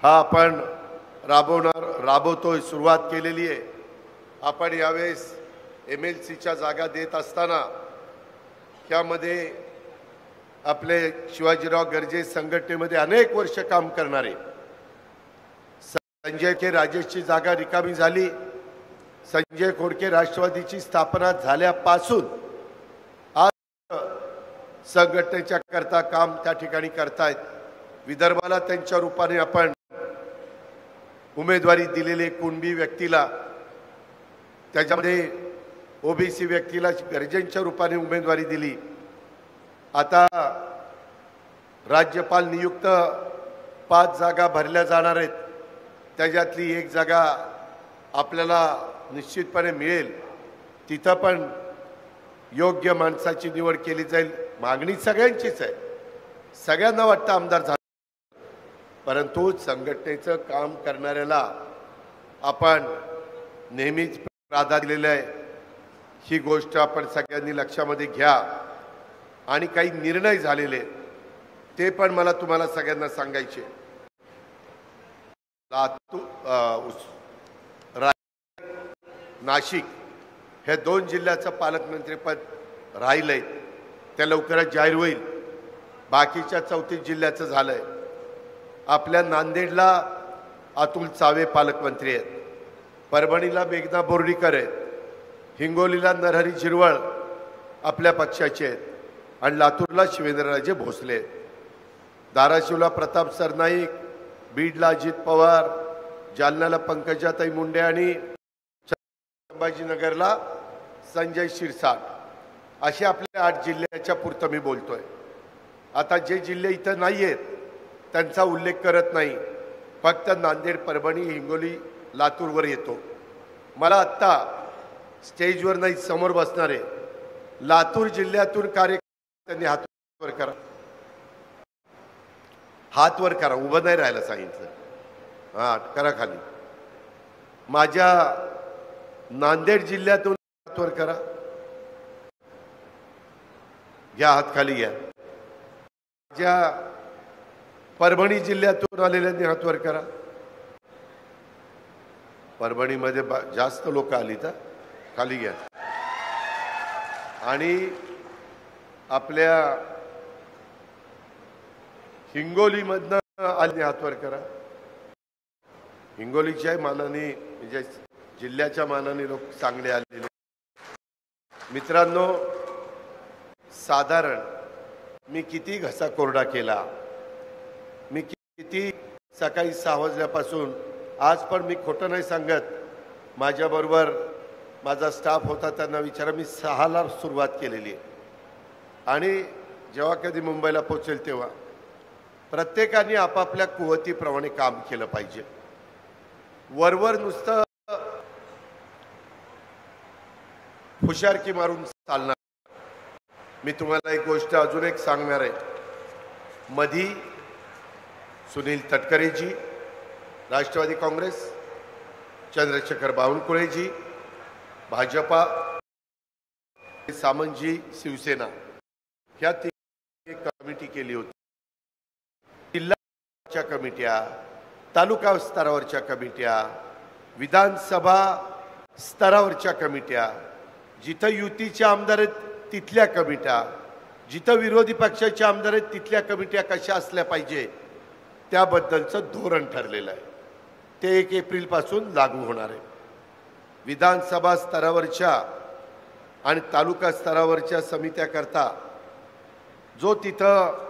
हा आपण राबवतोय, सुरुवात केलेली आहे। आपण यावेळेस MLCच्या जागा देत असताना त्यामध्ये आपले शिवाजीराव गर्जे संघटनेमध्ये अनेक वर्ष काम करणारे संजय के राजेशची जागा रिकामी झाली। संजय खोडके राष्ट्रवादीची स्थापना झाल्यापासून आज संघटनेच्या करता काम त्या ठिकाणी करतायत। विदर्भाला त्यांच्या रूपाने आपण उमेदवारी दिलेले कुणबी व्यक्तीला, त्याच्यामध्ये OBC व्यक्तीला गर्जेंच्या रूपाने उमेदवारी दिली। आता राज्यपाल नियुक्त 5 जागा भरल्या जाणार आहेत, त्याच्यातली 1 जागा आपल्याला निश्चितपणे मिळेल। तिथं पण योग्य माणसाची निवड केली जाईल। मागणी सगळ्यांचीच आहे, सगळ्यांना वाटतं आमदार झाला, परंतु संघटनेचं काम करणाऱ्याला आपण नेहमीच प्राधान्य दिलेलं आहे। ही गोष्ट आपण सगळ्यांनी लक्षामध्ये घ्या। आणि काही निर्णय झालेले ते पण मला तुम्हाला सगळ्यांना सांगायचे। नाशिक हे 2 जिल्ह्याचं पालकमंत्रीपद राहिलंय, ते लवकरच जाहीर होईल। बाकीच्या 34 जिल्ह्याचं झालंय। आपल्या नांदेडला अतुल चावे पालकमंत्री आहेत, परभणीला मेघना बोर्डीकर आहेत, हिंगोलीला नरहरी झिरवळ आपल्या पक्षाचे आहेत, आणि लातूरला शिवेंद्रराजे भोसले आहेत। धाराशिवला प्रताप सरनाईक, बीडला अजित पवार, जालन्याला पंकजाताई मुंडे आणि संभाजीनगरला संजय शिरसाट, असे आपले 8 जिल्ह्याच्या पुरतं मी बोलतोय। आता जे जिल्हे इथं नाही आहेत त्यांचा उल्लेख करत नाही, फक्त नांदेड, परभणी, हिंगोली, लातूरवर येतो। मला आत्ता स्टेजवर नाही, समोर बसणारे लातूर जिल्ह्यातून कार्यकर्त्यांनी हात वर करा, हात वर करा, उभं नाही राहायला सांगितलं। हां, करा खाली। माझ्या नांदेड जिल्ह्यातून हात वर करा, घ्या हात खाली घ्या। माझ्या परभणी जिल्ह्यातून आलेल्यांनी हात वर करा। परभणीमध्ये जास्त लोक आली तर खाली घ्या। आणि आपल्या हिंगोलीमधनं आले हात वर करा। हिंगोलीच्या मानाने म्हणजे जिल्ह्याच्या मानाने लोक चांगले आलेले। मित्रांनो, साधारण मी किती घसा कोरडा केला, मी किती सकाळी 6 वाजल्यापासून, आज पण मी खोटं नाही सांगत, माझ्याबरोबर माझा स्टाफ होता, त्यांना विचारा, मी 6ला सुरुवात केलेली आहे। आणि जेव्हा कधी मुंबईला पोहोचेल तेव्हा प्रत्येकाने आपापल्या कुवतीप्रमाणे काम केलं पाहिजे। वरवर नुसतं हुशारकी मारून चालणार। मी तुम्हाला एक गोष्ट अजून एक सांगणार आहे। मधी सुनील तटकरेजी राष्ट्रवादी काँग्रेस, चंद्रशेखर बावनकुळेजी भाजपा, सामंतजी शिवसेना, ह्या 3 कमिटी केली होती। जिल्हा कमिट्या, तालुका स्तरावरच्या कमिट्या, विधानसभा स्तरावरच्या कमिट्या, जिथं युतीचे आमदार आहेत तिथल्या कमिट्या, जिथं विरोधी पक्षाचे आमदार आहेत तिथल्या कमिट्या कशा असल्या पाहिजे त्याबद्दलचं धोरण ठरलेलं आहे। ते 1 एप्रिलपासून लागू होणार आहे। विधानसभा स्तरावरच्या आणि तालुका स्तरावरच्या समित्याकरता जो तिथं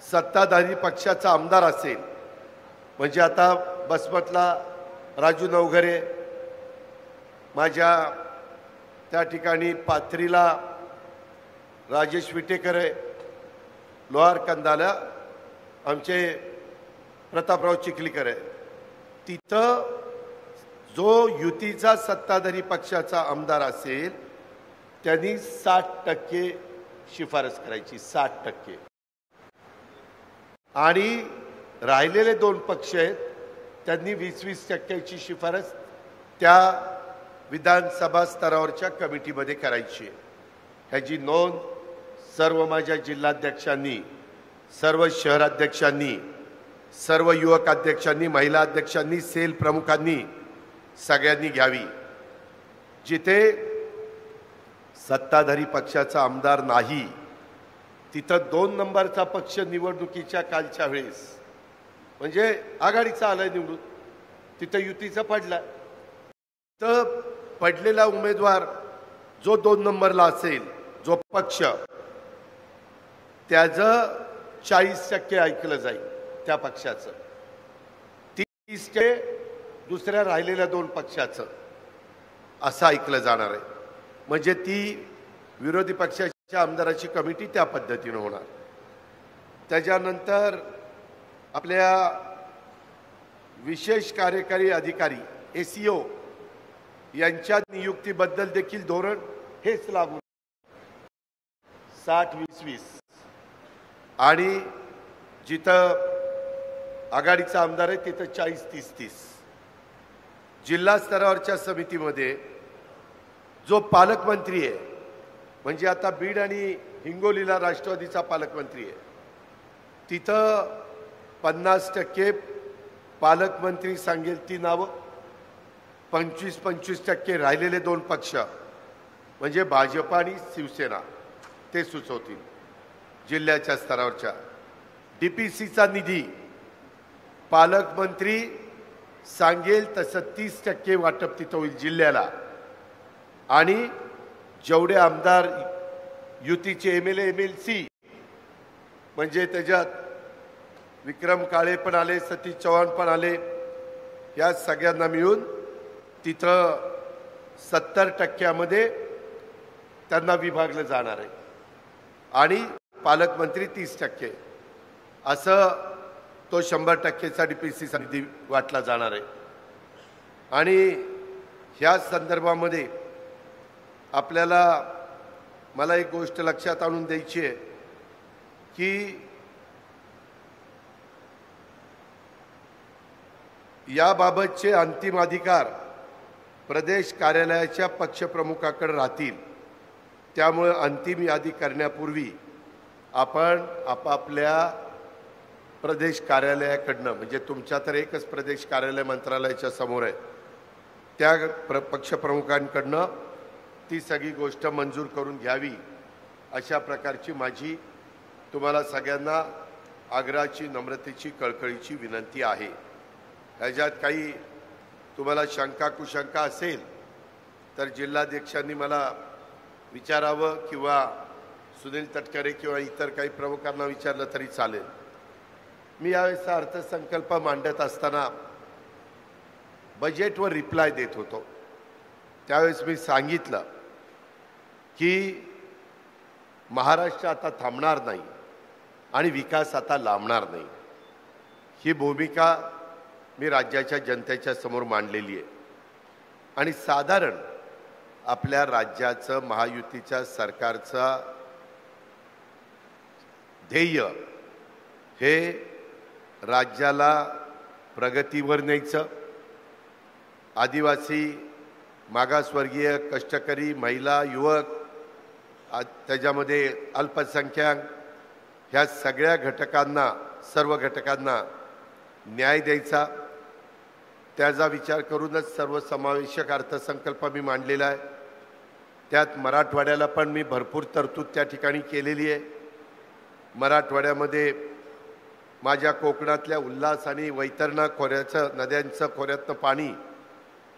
सत्ताधारी पक्षाचा आमदार असेल, म्हणजे आता बसमतला राजू नवघरे, माझ्या त्या ठिकाणी पाथरीला राजेश विटेकर आहे, लोहार कंदाला आमचे प्रतापराव चिखलीकर आहे। तिथं जो युतीचा सत्ताधारी पक्षाचा आमदार असेल त्यांनी 60% शिफारस करायची, 60%। आणि राहिलेले 2 पक्ष आहेत त्यांनी 20% शिफारस त्या विधानसभा स्तरावरच्या कमिटीमध्ये करायची। ह्याची नोंद सर्व माझ्या जिल्हाध्यक्षांनी, सर्व शहराध्यक्षांनी सर्व युवक अध्यक्षांनी, महिला अध्यक्षांनी, सेल प्रमुखांनी सगळ्यांनी घ्यावी। जिथे सत्ताधारी पक्षाचा आमदार नाही तिथं 2 नंबरचा पक्ष निवडणुकीच्या कालच्या वेळेस म्हणजे आघाडीचा आलाय निवडून, तिथं युतीचा पडला, तर पडलेला उमेदवार जो 2 नंबरला असेल जो पक्ष, त्याचं 40% ऐकलं जाईल त्या पक्षाचं, 30% दुसऱ्या राहिलेल्या 2 पक्षाचं असं ऐकलं जाणार आहे। म्हणजे ती विरोधी पक्षाच्या आमदाराची कमिटी त्या पद्धतीने होणार। त्याच्यानंतर आपल्या विशेष कार्यकारी अधिकारी एसीओ यांच्या नियुक्तीबद्दल देखील धोरण हेच लागू, 60-20-20 आणि जिथं आघाडीचा आमदार आहे तिथं 40-30-30। जिल्हा स्तरावरच्या समितीमध्ये जो पालकमंत्री आहे, म्हणजे आता बीड आणि हिंगोलीला राष्ट्रवादीचा पालकमंत्री आहे, तिथं 50% पालकमंत्री सांगेल ती नावं, 25% राहिलेले 2 पक्ष म्हणजे भाजप आणि शिवसेना ते सुचवतील। जिल्ह्याच्या स्तरावरच्या डीपीसीचा निधी पालकमंत्री सांगेल तसं 30% वाटप तिथं होईल जिल्ह्याला, आणि जेवढे आमदार युतीचे MLA MLC म्हणजे त्याच्यात विक्रम काळे पण आले, सतीश चव्हाण पण आले, या सगळ्यांना मिळून तिथं 70% त्यांना विभागलं जाणार आहे आणि पालकमंत्री 30% असं तो 100%चा डीपीसीचा निधी वाटला जाणार आहे। आणि ह्या संदर्भामध्ये आपल्याला मला एक गोष्ट लक्षात आणून द्यायची आहे की याबाबतचे अंतिम अधिकार प्रदेश कार्यालयाच्या पक्षप्रमुखाकडे राहतील। त्यामुळे अंतिम यादी करण्यापूर्वी आपण आपापल्या प्रदेश कार्यालयाकडनं, म्हणजे तुमच्या तर एकच प्रदेश कार्यालय मंत्रालयाच्या समोर आहे, त्या पक्षप्रमुखांकडनं ती सगळी गोष्ट मंजूर करून घ्यावी, अशा प्रकारची माझी तुम्हाला सगळ्यांना आग्रहाची, नम्रतेची, कळकळीची विनंती आहे। ह्याच्यात काही तुम्हाला शंका कुशंका असेल तर जिल्हाध्यक्षांनी मला विचारावं किंवा सुनील तटकरे किंवा इतर काही प्रमुखांना विचारलं तरी चालेल। मी यावेळेस अर्थसंकल्प मांडत असताना बजेटवर रिप्लाय देत होतो, त्यावेळेस मी सांगितलं की महाराष्ट्र आता थांबणार नाही आणि विकास आता लांबणार नाही, ही भूमिका मी राज्याच्या जनतेच्या समोर मांडलेली आहे। आणि साधारण आपल्या राज्याचं, महायुतीच्या सरकारचा ध्येय हे राज्याला प्रगतीवर न्यायचं, आदिवासी, मागासवर्गीय, कष्टकरी, महिला, युवक, त्याच्यामध्ये अल्पसंख्याक, ह्या सगळ्या घटकांना, सर्व घटकांना न्याय द्यायचा, त्याचा विचार करूनच सर्वसमावेशक अर्थसंकल्प मी मांडलेला आहे। त्यात मराठवाड्याला पण मी भरपूर तरतूद त्या ठिकाणी केलेली आहे। मराठवाड्यामध्ये माझ्या कोकणातल्या उल्हास आणि वैतरणा खोऱ्याचं, नद्यांचं खोऱ्यातनं पाणी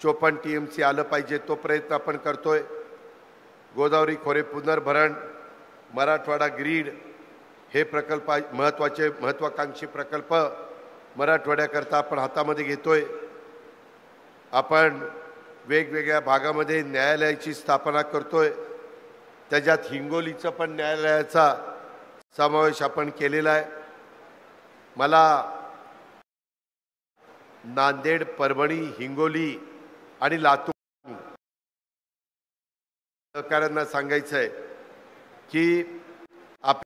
54 TMC आलं पाहिजे, तो प्रयत्न आपण करतोय। गोदावरी खोरे पुनर्भरण, मराठवाडा ग्रीड हे प्रकल्प, महत्त्वाकांक्षी प्रकल्प मराठवाड्याकरता आपण हातामध्ये घेतोय। आपण वेगवेगळ्या भागामध्ये न्यायालयाची स्थापना करतोय, त्याच्यात हिंगोलीचं पण न्यायालयाचा समावेश आपण केलेला आहे। मला नांदेड, परभणी, हिंगोली आणि लातूर सहकाऱ्यांना सांगायचं आहे की